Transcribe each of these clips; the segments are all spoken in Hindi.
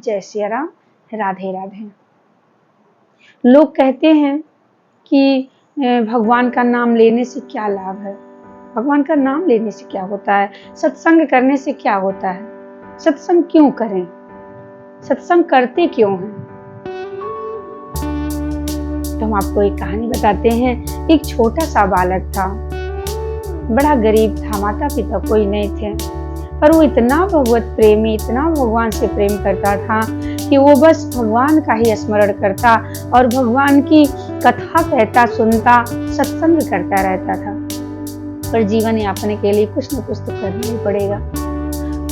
जय सिया राम, राधे राधे। लोग कहते हैं कि भगवान का नाम लेने से क्या लाभ है, भगवान का नाम लेने से क्या होता है, सत्संग करने से क्या होता है, सत्संग क्यों करें, सत्संग करते क्यों हैं। तो हम आपको एक कहानी बताते हैं। एक छोटा सा बालक था, बड़ा गरीब था, माता पिता कोई नहीं थे, पर वो इतना भगवत प्रेमी, इतना भगवान से प्रेम करता था कि वो बस भगवान का ही स्मरण करता और भगवान की कथा कहता, सुनता, सत्संग करता रहता था। पर जीवन यापन के लिए कुछ न कुछ तो करना ही पड़ेगा।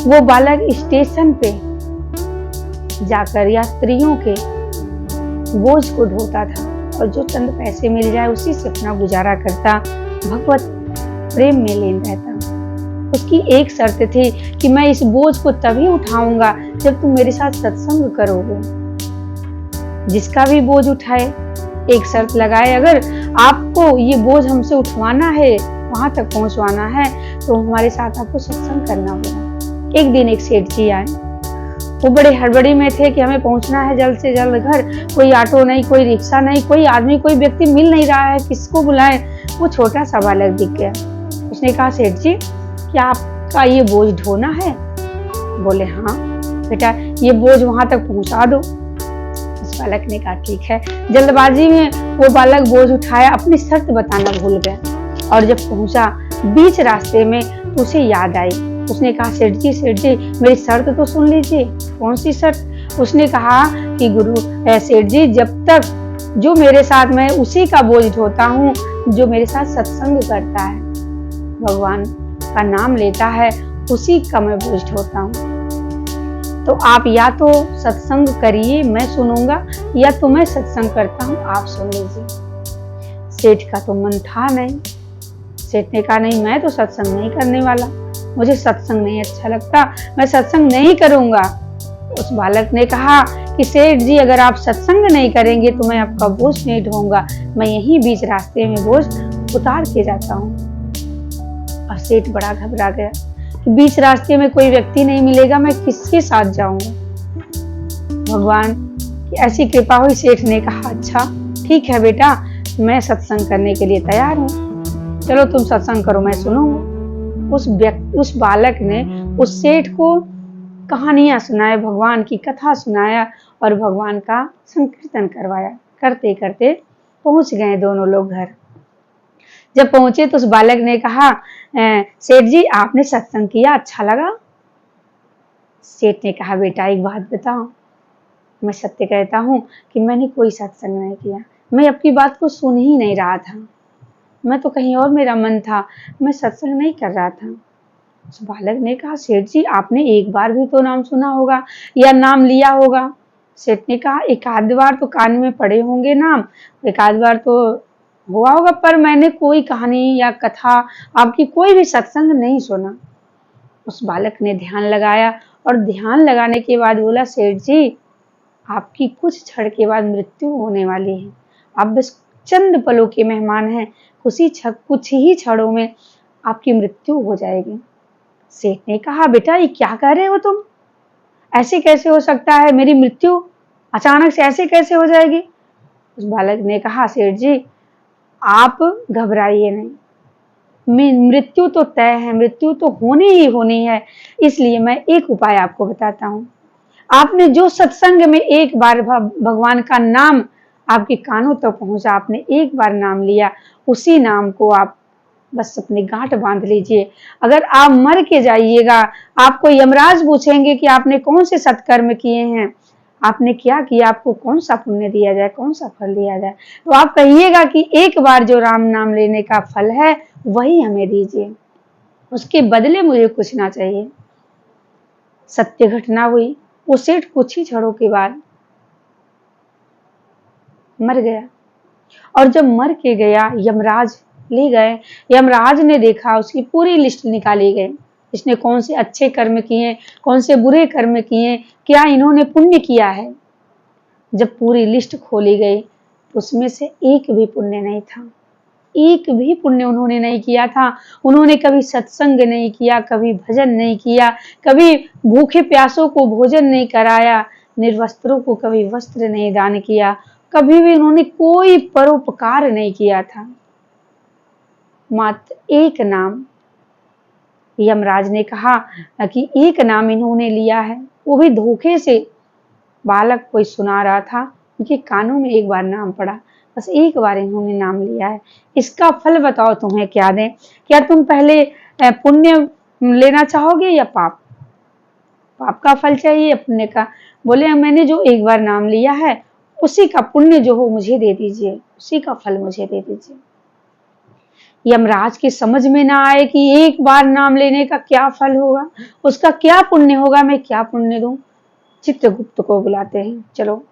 वो बालक स्टेशन पे जाकर यात्रियों के बोझ को ढोता था और जो चंद पैसे मिल जाए उसी से अपना गुजारा करता, भगवत प्रेम में लीन रहता। उसकी एक शर्त थी कि मैं इस बोझ को तभी उठाऊंगा जब तुम मेरे साथ सत्संग करोगे। जिसका भी बोझ उठाए, एक शर्त लगाए, अगर आपको ये बोझ हमसे उठवाना है, वहां तक पहुंचवाना है, तो हमारे साथ आपको सत्संग करना होगा। एक दिन एक सेठ जी आए, वो बड़े हड़बड़ी में थे कि हमें पहुंचना है जल्द से जल्द घर, कोई ऑटो नहीं, कोई रिक्शा नहीं, कोई आदमी, कोई व्यक्ति मिल नहीं रहा है, किसको बुलाएं। वो छोटा सा बालक दिख गया। उसने कहा, सेठ जी क्या आपका ये बोझ ढोना है? बोले, हाँ बेटा, ये बोझ वहां तक पहुंचा दो। उस बालक ने कहा, ठीक है। जल्दबाजी में वो बालक बोझ उठाया, अपनी शर्त बताना भूल गया और जब पहुंचा बीच रास्ते में उसे याद आई। उसने कहा, सेठ जी मेरी शर्त तो सुन लीजिए। कौन सी शर्त? उसने कहा कि गुरु सेठ जी, जब तक जो मेरे साथ, मैं उसी का बोझ ढोता हूँ जो मेरे साथ सत्संग करता है, भगवान का नाम लेता है, उसी का मैं बोझ ढोता हूँ। तो आप या तो सत्संग करिए, मैं सुनूंगा, या तो मैं सत्संग करता हूँ, आप सुन लीजिए। सेठ का तो मन था नहीं। सेठ ने कहा, नहीं, मैं तो सत्संग नहीं करने वाला, मुझे सत्संग नहीं अच्छा लगता, मैं सत्संग नहीं करूंगा। उस बालक ने कहा कि सेठ जी, अगर आप सत्संग नहीं करेंगे तो मैं आपका बोझ नहीं ढोऊंगा, मैं यहीं बीच रास्ते में बोझ उतार के जाता हूँ। और सेठ बड़ा घबरा गया कि बीच रास्ते में कोई व्यक्ति नहीं मिलेगा, मैं किसके साथ जाऊंगा। भगवान की ऐसी कृपा हुई, सेठ ने कहा, अच्छा ठीक है बेटा, मैं सत्संग करने के लिए तैयार हूँ, चलो तुम सत्संग करो, मैं सुनूंगा। उस बालक ने उस सेठ को कहानियां सुनाया, भगवान की कथा सुनाया और भगवान का संकीर्तन करवाया। करते करते पहुंच गए दोनों लोग घर। जब पहुंचे तो उस बालक ने कहा, सेठ जी आपने सत्संग किया, अच्छा लगा? सेठ ने कहा, बेटा एक बात बताओ, मैं सत्य कहता हूँ कि मैंने कोई सत्संग नहीं किया, मैं आपकी बात को सुन ही नहीं रहा था, मैं तो कहीं और मेरा मन था, मैं सत्संग नहीं कर रहा था। उस बालक ने कहा, सेठ जी आपने एक बार भी तो नाम सुना होगा या नाम लिया होगा। सेठ ने कहा, एक आध बार तो कान में पड़े होंगे नाम, एक आध बार तो हुआ होगा, पर मैंने कोई कहानी या कथा, आपकी कोई भी सत्संग नहीं सुना। उस बालक ने ध्यान लगाया और ध्यान लगाने के बाद बोला, सेठ जी आपकी कुछ क्षण के बाद मृत्यु होने वाली है, आप बस चंद पलों के मेहमान हैं, कुछ ही क्षणों में आपकी मृत्यु हो जाएगी। सेठ ने कहा, बेटा ये क्या कह रहे हो तुम, ऐसे कैसे हो सकता है, मेरी मृत्यु अचानक से ऐसे कैसे हो जाएगी? उस बालक ने कहा, सेठ जी आप घबराइए नहीं, मृत्यु तो तय है, मृत्यु तो होनी ही होनी है, इसलिए मैं एक उपाय आपको बताता हूँ। आपने जो सत्संग में एक बार भगवान का नाम आपके कानों तक पहुंचा, आपने एक बार नाम लिया, उसी नाम को आप बस अपनी गांठ बांध लीजिए। अगर आप मर के जाइएगा, आपको यमराज पूछेंगे कि आपने कौन से सत्कर्म किए हैं, आपने क्या किया, आपको कौन सा पुण्य दिया जाए, कौन सा फल दिया जाए, तो आप कहिएगा कि एक बार जो राम नाम लेने का फल है वही हमें दीजिए, उसके बदले मुझे कुछ ना चाहिए। सत्य घटना हुई, वो सेठ कुछ ही क्षणों के बाद मर गया और जब मर के गया यमराज ले गए। यमराज ने देखा, उसकी पूरी लिस्ट निकाली गई, इसने कौन से अच्छे कर्म किए, कौन से बुरे कर्म किए, क्या इन्होंने पुण्य किया है। जब पूरी लिस्ट खोली गई उसमें से एक भी पुण्य नहीं था, एक भी पुण्य उन्होंने नहीं किया था। उन्होंने कभी सत्संग नहीं किया, कभी भजन नहीं किया, कभी भूखे प्यासों को भोजन नहीं कराया, निर्वस्त्रों को कभी वस्त्र नहीं दान किया, कभी भी इन्होंने कोई परोपकार नहीं किया था। मात्र एक नाम, यमराज ने कहा कि एक नाम इन्होंने लिया है, वो भी धोखे से। बालक कोई सुना रहा था, उनके कानों में एक बार नाम पड़ा, बस एक बार इन्होंने नाम लिया है, इसका फल बताओ तुम्हें क्या दें? क्या तुम पहले पुण्य लेना चाहोगे या पाप? पाप का फल चाहिए पुण्य का? बोले मैंने जो एक बार नाम लिया है उसी का पुण्य जो हो मुझे दे दीजिए, उसी का फल मुझे दे दीजिए। यमराज की समझ में ना आए कि एक बार नाम लेने का क्या फल होगा, उसका क्या पुण्य होगा, मैं क्या पुण्य दूं। चित्रगुप्त को बुलाते हैं, चलो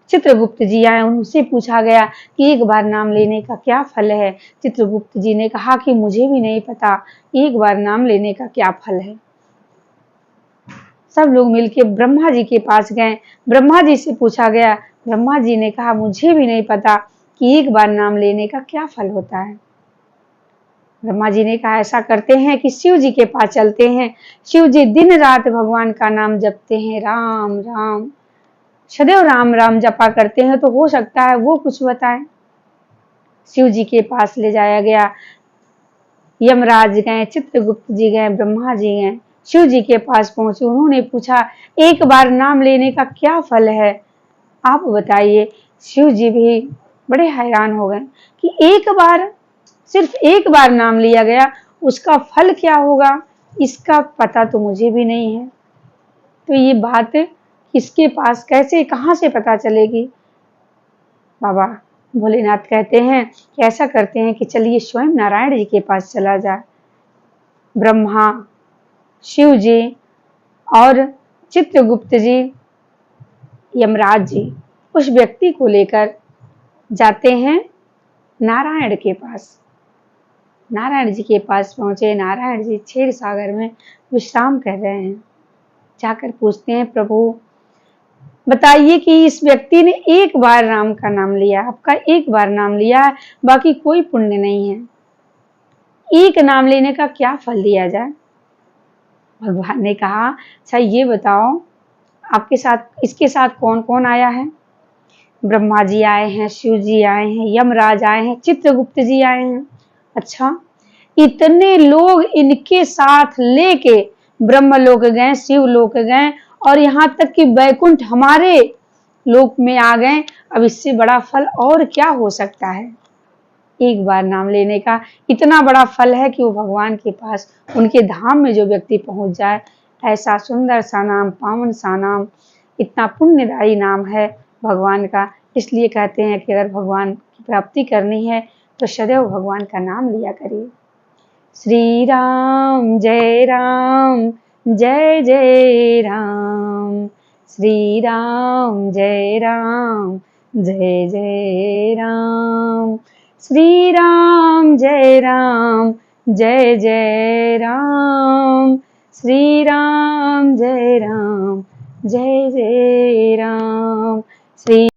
चित्रगुप्त जी आए, उनसे पूछा गया कि एक बार नाम लेने का क्या फल है। चित्रगुप्त जी ने कहा कि मुझे भी नहीं पता एक बार नाम लेने का क्या फल है। सब लोग मिलके ब्रह्मा जी के पास गए, ब्रह्मा जी से पूछा गया, ब्रह्मा जी ने कहा मुझे भी नहीं पता कि एक बार नाम लेने का क्या फल होता है। ब्रह्मा जी ने कहा ऐसा करते हैं कि शिव जी के पास चलते हैं, शिव जी दिन रात भगवान का नाम जपते हैं, राम राम, सदैव राम राम जपा करते हैं, तो हो सकता है वो कुछ बताएं। शिव जी के पास ले जाया गया, यमराज गए, चित्रगुप्त जी गए, ब्रह्मा जी गए, शिव जी के पास पहुंचे, उन्होंने पूछा एक बार नाम लेने का क्या फल है, आप बताइए। शिव जी भी बड़े हैरान हो गए कि एक बार, सिर्फ एक बार नाम लिया गया, उसका फल क्या होगा इसका पता तो मुझे भी नहीं है, तो ये बात किसके पास कैसे कहां से पता चलेगी। बाबा भोलेनाथ कहते हैं कि ऐसा करते हैं कि चलिए स्वयं नारायण जी के पास चला जाए। ब्रह्मा, शिव जी और चित्रगुप्त जी, यमराज जी उस व्यक्ति को लेकर जाते हैं नारायण के पास। नारायण जी के पास पहुंचे, नारायण जी क्षीर सागर में विश्राम कर रहे हैं। जाकर पूछते हैं प्रभु बताइए कि इस व्यक्ति ने एक बार राम का नाम लिया, आपका एक बार नाम लिया है, बाकी कोई पुण्य नहीं है, एक नाम लेने का क्या फल दिया जाए। भगवान ने कहा अच्छा ये बताओ आपके साथ इसके साथ कौन कौन आया है। ब्रह्मा जी आए हैं, शिव जी आए हैं, यमराज आए हैं, चित्रगुप्त जी आए हैं। अच्छा इतने लोग इनके साथ लेके ब्रह्मलोक गए, शिवलोक गए और यहाँ तक कि वैकुंठ हमारे लोक में आ गए, अब इससे बड़ा फल और क्या हो सकता है। एक बार नाम लेने का इतना बड़ा फल है कि वो भगवान के पास उनके धाम में जो व्यक्ति पहुंच जाए, ऐसा सुंदर सा नाम, पावन सा नाम, इतना पुण्यदायी नाम है भगवान का। इसलिए कहते हैं कि अगर भगवान की प्राप्ति करनी है तो सदैव भगवान का नाम लिया करिए। श्री राम जय राम जय जय राम, श्री राम जय राम जय जय राम, श्री राम जय राम जय जय राम, श्री राम जय राम जय जय राम, श्री